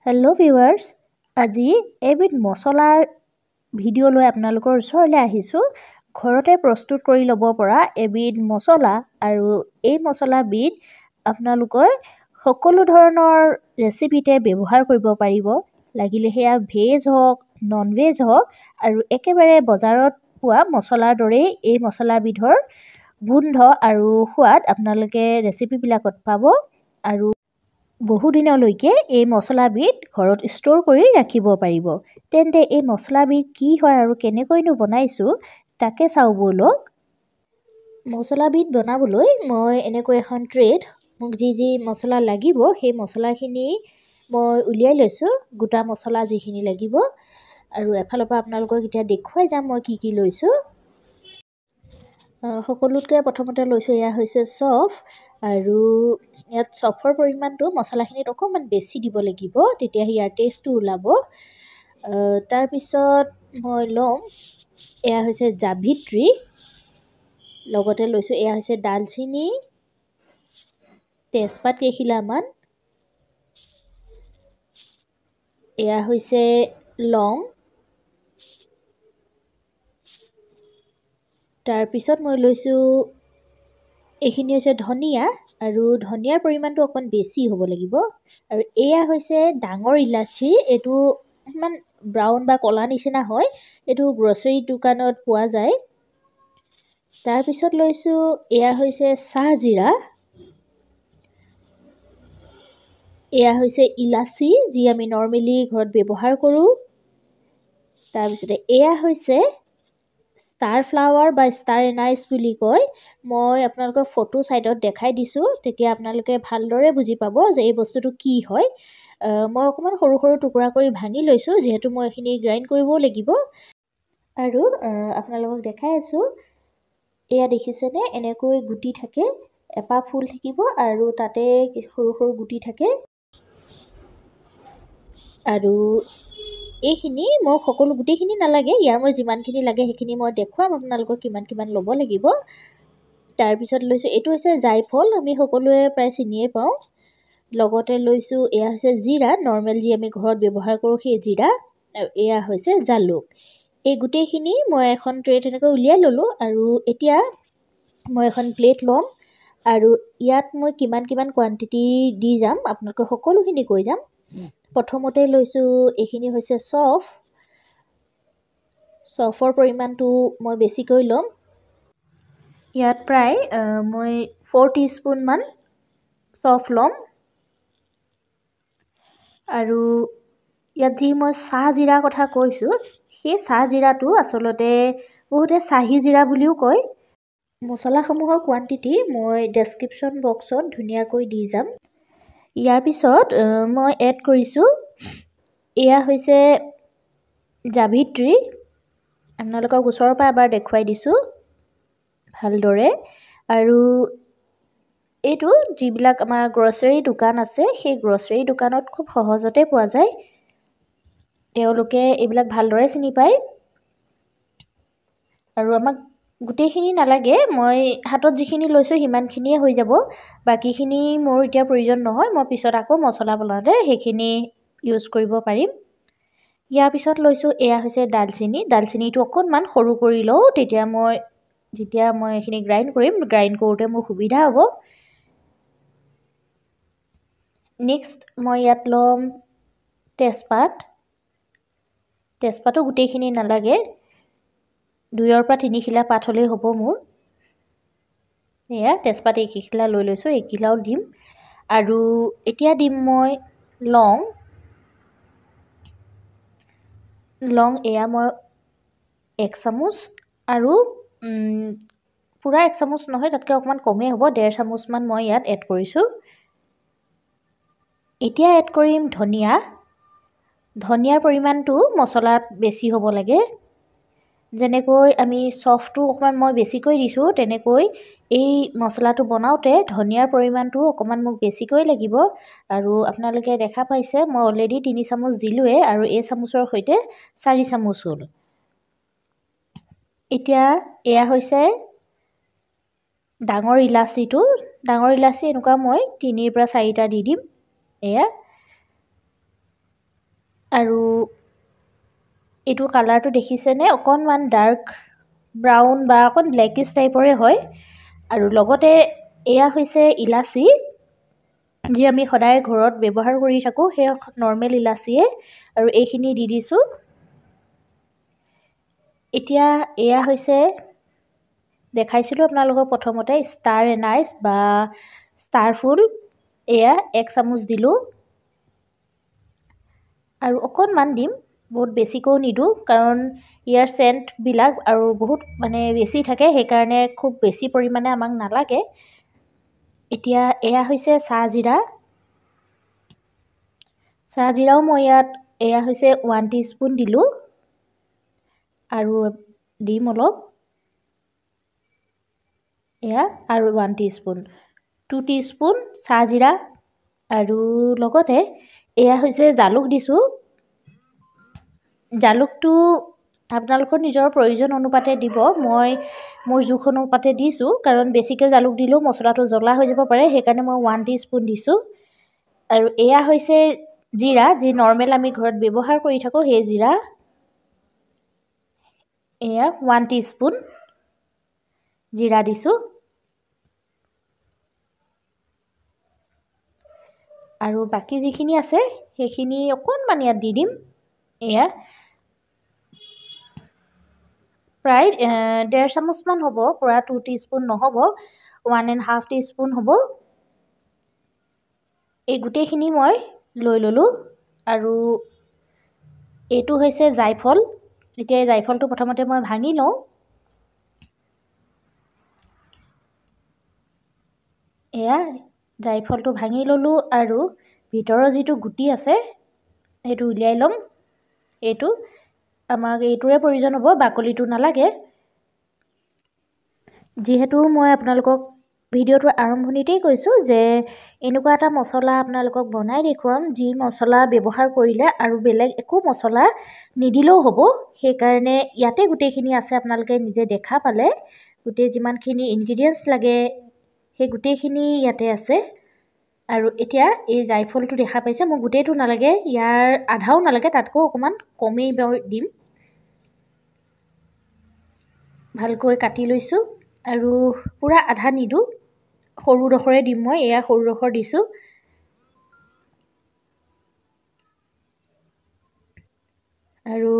Hello' viewers, আজি এবিধ মছলাৰ ভিডিঅ' লৈ আপোনালোকৰ ওচৰলৈ আহিছোঁ। ঘৰতে প্ৰস্তুত কৰি ল'ব পৰা এবিধ মছলা আৰু এই মছলাবিধ আপোনালোকৰ সকলো ধৰণৰ ৰেচিপিতে ব্যৱহাৰ কৰিব পাৰিব। লাগিলে সেয়া ভেজ হওক, নন ভেজ হওক আৰু একেবাৰে বজাৰত পোৱা মছলাৰ দৰেই এই মছলাবিধৰ গোন্ধ আৰু সোৱাদ আপোনালোকে ৰেচিপিবিলাকত পাব আৰু বহুদিনলৈকে এই মছলাবিধ ঘৰত ষ্ট'ৰ কৰি ৰাখিব পাৰিব। তেন্তে এই মছলাবিধ কি হয় আৰু কেনেকৈনো বনাইছোঁ তাকে চাওঁ ব'লক। মছলাবিধ বনাবলৈ মই এনেকৈ এখন ট্ৰেত মোক যি মছলা লাগিব সেই মছলাখিনি মই উলিয়াই লৈছোঁ, গোটা মছলা যিখিনি লাগিব। আৰু এফালৰ পৰা আপোনালোকক এতিয়া দেখুৱাই যাম মই কি লৈছোঁ। সকলোতকৈ প্ৰথমতে লৈছোঁ এয়া হৈছে চফ, আৰু ইয়াত চফৰ পৰিমাণটো মছলাখিনিত অকণমান বেছি দিব লাগিব, তেতিয়া ইয়াৰ টেষ্টটো ওলাব। তাৰপিছত মই ল'ম এয়া হৈছে জাভিত্ৰী, লগতে লৈছোঁ এয়া হৈছে ডালচিনি, তেজপাত কেইখিলামান, এয়া হৈছে লং, তাৰপিছত মই লৈছোঁ এইখিনি হৈছে ধনিয়া, আৰু ধনিয়াৰ পৰিমাণটো অকণমান বেছি হ'ব লাগিব। আৰু এয়া হৈছে ডাঙৰ ইলাচি, এইটো ইমান ব্ৰাউন বা ক'লা নিচিনা হয়, এইটো গ্ৰ'চাৰী দোকানত পোৱা যায়। তাৰপিছত লৈছোঁ এয়া হৈছে চাহজিৰা, এয়া হৈছে ইলাচি যি আমি নৰ্মেলি ঘৰত ব্যৱহাৰ কৰোঁ। তাৰপিছতে এয়া হৈছে ষ্টাৰ ফ্লাৱাৰ বা ষ্টাৰ এনাইচ বুলি কয়। মই আপোনালোকক ফটো ছাইডত দেখাই দিছোঁ, তেতিয়া আপোনালোকে ভালদৰে বুজি পাব যে এই বস্তুটো কি হয়। মই অকণমান সৰু সৰু টুকুৰা কৰি ভাঙি লৈছোঁ, যিহেতু মই এইখিনি গ্ৰাইণ্ড কৰিবও লাগিব। আৰু আপোনালোকক দেখাই আছোঁ, এয়া দেখিছেনে, এনেকৈ গুটি থাকে, এপাহ ফুল থাকিব আৰু তাতে সৰু সৰু গুটি থাকে। আৰু এইখিনি মোক সকলো গোটেইখিনি নালাগে, ইয়াৰ মই যিমানখিনি লাগে সেইখিনি মই দেখুৱাম আপোনালোকক কিমান ল'ব লাগিব। তাৰপিছত লৈছোঁ এইটো হৈছে জাইফল, আমি সকলোৱে প্ৰায় চিনিয়ে পাওঁ। লগতে লৈছোঁ এয়া হৈছে জিৰা, নৰ্মেল যি আমি ঘৰত ব্যৱহাৰ কৰোঁ সেই জিৰা, আৰু এয়া হৈছে জালুক। এই গোটেইখিনি মই এখন ট্ৰেত এনেকৈ উলিয়াই ল'লোঁ। আৰু এতিয়া মই এখন প্লেট ল'ম আৰু ইয়াত মই কিমান কোৱান্টিটি দি যাম আপোনালোকক সকলোখিনি কৈ যাম। প্ৰথমতে লৈছোঁ এইখিনি হৈছে চফৰ পৰিমাণটো মই বেছিকৈ ল'ম। ইয়াত প্ৰায় মই 4 টিস্পুনমান চফ ল'ম। আৰু ইয়াত যি মই চাহ জিৰাৰ কথা কৈছোঁ, সেই চাহ জিৰাটো আচলতে বহুতে চাহী জিৰা বুলিও কয়। মছলাসমূহৰ কোৱান্টিটি মই ডেছক্ৰিপশ্যন বক্সত ধুনীয়াকৈ দি যাম। ইয়াৰ পিছত মই এড কৰিছোঁ এয়া হৈছে জাভিত্ৰী, আপোনালোকক ওচৰৰ পৰা এবাৰ দেখুৱাই দিছোঁ ভালদৰে। আৰু এইটো যিবিলাক আমাৰ গ্ৰ'চাৰী দোকান আছে, সেই গ্ৰ'চাৰী দোকানত খুব সহজতে পোৱা যায়, তেওঁলোকে এইবিলাক ভালদৰে চিনি পায়। আৰু আমাক গোটেইখিনি নালাগে, মই হাতত যিখিনি লৈছোঁ সিমানখিনিয়ে হৈ যাব, বাকীখিনি মোৰ এতিয়া প্ৰয়োজন নহয়, মই পিছত আকৌ মছলা বনাওঁতে সেইখিনি ইউজ কৰিব পাৰিম। ইয়াৰ পিছত লৈছোঁ এয়া হৈছে ডালচিনিটো অকণমান সৰু কৰি লওঁ, যেতিয়া মই এইখিনি গ্ৰাইণ্ড কৰিম, গ্ৰাইণ্ড কৰোঁতে মোৰ সুবিধা হ'ব। নেক্সট মই ইয়াত ল'ম তেজপাতো গোটেইখিনি নালাগে, 2ৰ পৰা 3 খিলা পাত হ'লেই হ'ব মোৰ। এয়া তেজপাত এইকেইখিলা লৈ লৈছোঁ, এইখিলাও দিম। আৰু এতিয়া দিম মই লং, এয়া মই 1 চামুচ, আৰু পূৰা 1 চামুচ নহয়, তাতকৈ অকণমান কমেই হ'ব, 1.5 চামুচমান মই ইয়াত এড কৰিছোঁ। এতিয়া এড কৰিম ধনিয়াৰ পৰিমাণটো মছলাত বেছি হ'ব লাগে। যেনেকৈ আমি চফটো অকণমান মই বেছিকৈ দিছোঁ, তেনেকৈ এই মছলাটো বনাওঁতে ধনিয়াৰ পৰিমাণটো অকণমান মোক বেছিকৈ লাগিব। আৰু আপোনালোকে দেখা পাইছে মই অলৰেডি 3 চামুচ দিলোঁৱে, আৰু এই চামুচৰ সৈতে 4 চামুচ হ'ল। এতিয়া এয়া হৈছে ডাঙৰ ইলাচি এনেকুৱা মই 3ৰ পৰা 4টা দি দিম। এয়া আৰু এইটো কালাৰটো দেখিছেনে অকণমান ডাৰ্ক ব্ৰাউন বা অকণ ব্লেকিছ টাইপৰে হয় আৰু লগতে এয়া হৈছে ইলাচি যি আমি সদায় ঘৰত ব্যৱহাৰ কৰি থাকোঁ সেই নৰ্মেল ইলাচিয়ে আৰু এইখিনি দি দিছোঁ এতিয়া এয়া হৈছে দেখাইছিলোঁ আপোনালোকক প্ৰথমতে ষ্টাৰ এনাইচ বা ষ্টাৰ ফুল এয়া 1 চামুচ দিলোঁ আৰু অকণমান দিম বহুত বেছিকৈও নিদিওঁ কাৰণ ইয়াৰ চেণ্টবিলাক আৰু বহুত মানে বেছি থাকে সেইকাৰণে খুব বেছি পৰিমাণে আমাক নালাগে এতিয়া এয়া হৈছে চাহজিৰাও মই ইয়াত এয়া হৈছে 1 টিস্পুন দিলোঁ আৰু দিম অলপ এয়া আৰু 1 টিস্পুন 2 টিস্পুন চাহজিৰা আৰু লগতে এয়া হৈছে জালুক দিছোঁ জালুকটো আপোনালোকৰ নিজৰ প্ৰয়োজন অনুপাতে দিব মই মোৰ জোখ অনুপাতে দিছোঁ কাৰণ বেছিকৈ জালুক দিলেও মছলাটো জ্বলা হৈ যাব পাৰে সেইকাৰণে মই 1 টিস্পুন দিছোঁ আৰু এয়া হৈছে জিৰা যি নৰ্মেল আমি ঘৰত ব্যৱহাৰ কৰি থাকোঁ সেই জিৰা এয়া 1 টিস্পুন জিৰা দিছোঁ আৰু বাকি যিখিনি আছে সেইখিনি অকণমান ইয়াত দি দিম এয়া প্ৰায় 1.5 চামুচমান হ'ব পুৰা 2 টিস্পুন নহ'ব 1.5 টিস্পুন হ'ব এই গোটেইখিনি মই লৈ ল'লোঁ আৰু এইটো হৈছে জাইফল এতিয়া এই জাইফলটো প্ৰথমতে মই ভাঙি লওঁ এয়া জাইফলটো ভাঙি ল'লোঁ আৰু ভিতৰৰ যিটো গুটি আছে সেইটো উলিয়াই ল'ম এইটো আমাক এইটোৰে প্ৰয়োজন হ'ব বাকলিটো নালাগে যিহেতু মই আপোনালোকক ভিডিঅ'টোৰ আৰম্ভণিতেই কৈছোঁ যে এনেকুৱা এটা মছলা আপোনালোকক বনাই দেখুৱাম যি মছলা ব্যৱহাৰ কৰিলে আৰু বেলেগ একো মছলা নিদিলেও হ'ব সেইকাৰণে ইয়াতে গোটেইখিনি আছে আপোনালোকে নিজে দেখা পালে গোটেই যিমানখিনি ইনগ্ৰিডিয়েণ্টছ লাগে সেই গোটেইখিনি ইয়াতে আছে আৰু এতিয়া এই জাইফলটো দেখা পাইছে মোক গোটেইটো নালাগে ইয়াৰ আধাও নালাগে তাতকৈ অকণমান কমেই দিম ভালকৈ কাটি লৈছোঁ আৰু পুৰা আধা নিদোঁ সৰু ডখৰে দিম মই এয়া সৰু ডখৰ দিছোঁ আৰু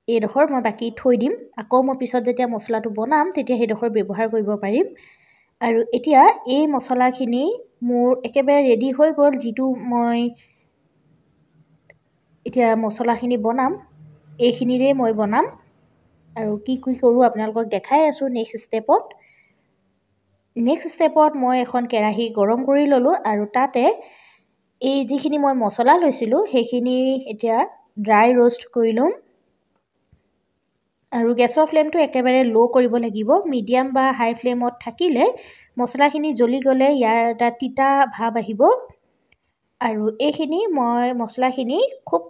এইডখৰ মই বাকী থৈ দিম আকৌ মই পিছত যেতিয়া মছলাটো বনাম তেতিয়া সেইডখৰ ব্যৱহাৰ কৰিব পাৰিম আৰু এতিয়া এই মছলাখিনি মোৰ একেবাৰে ৰেডি হৈ গ'ল যিটো মই এতিয়া মছলাখিনি বনাম এইখিনিৰে মই বনাম আৰু কি কৰোঁ আপোনালোকক দেখাই আছোঁ নেক্সট ষ্টেপত মই এখন কেৰাহী গৰম কৰি ল'লোঁ আৰু তাতে এই যিখিনি মই মছলা লৈছিলোঁ সেইখিনি এতিয়া ড্ৰাই ৰোষ্ট কৰি ল'ম আৰু গেছৰ ফ্লেমটো একেবাৰে ল' কৰিব লাগিব মিডিয়াম বা হাই ফ্লেমত থাকিলে মছলাখিনি জ্বলি গ'লে ইয়াৰ এটা তিতা ভাৱ আহিব আৰু এইখিনি মই মছলাখিনি খুব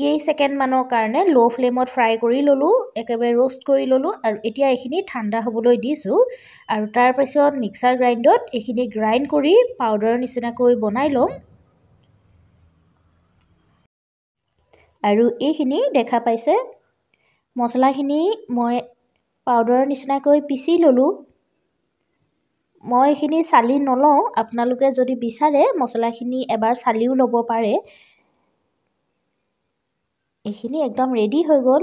কেইছেকেণ্ডমানৰ কাৰণে ল' ফ্লেমত ফ্ৰাই কৰি ল'লোঁ একেবাৰে ৰোষ্ট কৰি ল'লোঁ আৰু এতিয়া এইখিনি ঠাণ্ডা হ'বলৈ দিছোঁ আৰু তাৰপিছত মিক্সাৰ গ্ৰাইণ্ডত এইখিনি গ্ৰাইণ্ড কৰি পাউডাৰৰ নিচিনাকৈ বনাই ল'ম আৰু এইখিনি দেখা পাইছে মছলাখিনি মই পাউডাৰৰ নিচিনাকৈ পিচি ল'লোঁ মই এইখিনি চালি নলওঁ আপোনালোকে যদি বিচাৰে মছলাখিনি এবাৰ চালিও ল'ব পাৰে এইখিনি একদম ৰেডি হৈ গ'ল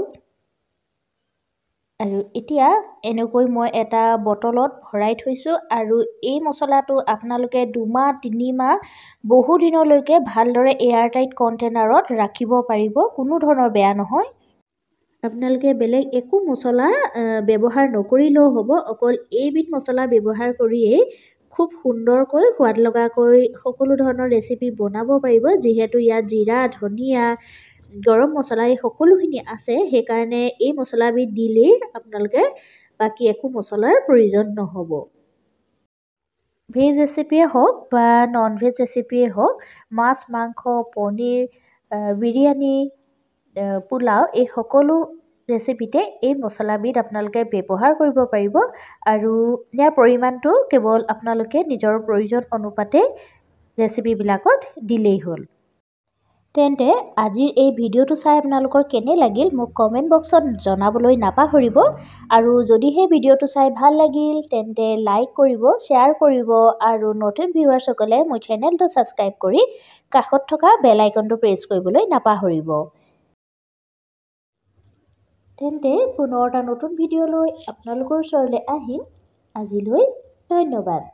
আৰু এতিয়া এনেকৈ মই এটা বটলত ভৰাই থৈছোঁ আৰু এই মছলাটো আপোনালোকে 2 মাহ 3 মাহ বহু দিনলৈকে ভালদৰে এয়াৰটাইট কণ্টেইনাৰত ৰাখিব পাৰিব কোনো ধৰণৰ বেয়া নহয় আপোনালোকে বেলেগ একো মছলা ব্যৱহাৰ নকৰিলেও হ'ব অকল এইবিধ মছলা ব্যৱহাৰ কৰিয়েই খুব সুন্দৰকৈ সোৱাদ লগাকৈ সকলো ধৰণৰ ৰেচিপি বনাব পাৰিব যিহেতু ইয়াত জিৰা ধনিয়া গৰম মছলা এই সকলোখিনি আছে সেইকাৰণে এই মছলাবিধ দিলেই আপোনালোকে বাকী একো মছলাৰ প্ৰয়োজন নহ'ব ভেজ ৰেচিপিয়ে হওক বা নন ভেজ ৰেচিপিয়ে হওক মাছ মাংস পনীৰ বিৰিয়ানী পোলাও এই সকলো ৰেচিপিতে এই মছলাবিধ আপোনালোকে ব্যৱহাৰ কৰিব পাৰিব আৰু ইয়াৰ পৰিমাণটো কেৱল আপোনালোকে নিজৰ প্ৰয়োজন অনুপাতে ৰেচিপিবিলাকত দিলেই হ'ল তেন্তে আজিৰ এই ভিডিঅ'টো চাই আপোনালোকৰ কেনে লাগিল মোক কমেণ্ট বক্সত জনাবলৈ নাপাহৰিব আৰু যদিহে ভিডিঅ'টো চাই ভাল লাগিল তেন্তে লাইক কৰিব শ্বেয়াৰ কৰিব আৰু নতুন ভিউৱাৰ্ছসকলে মোৰ চেনেলটো ছাবস্ক্ৰাইব কৰি কাষত থকা বেল আইকনটো প্ৰেছ কৰিবলৈ নাপাহৰিব তেন্তে পুনৰ এটা নতুন ভিডিঅ' লৈ আপোনালোকৰ ওচৰলৈ আহিম আজিলৈ ধন্যবাদ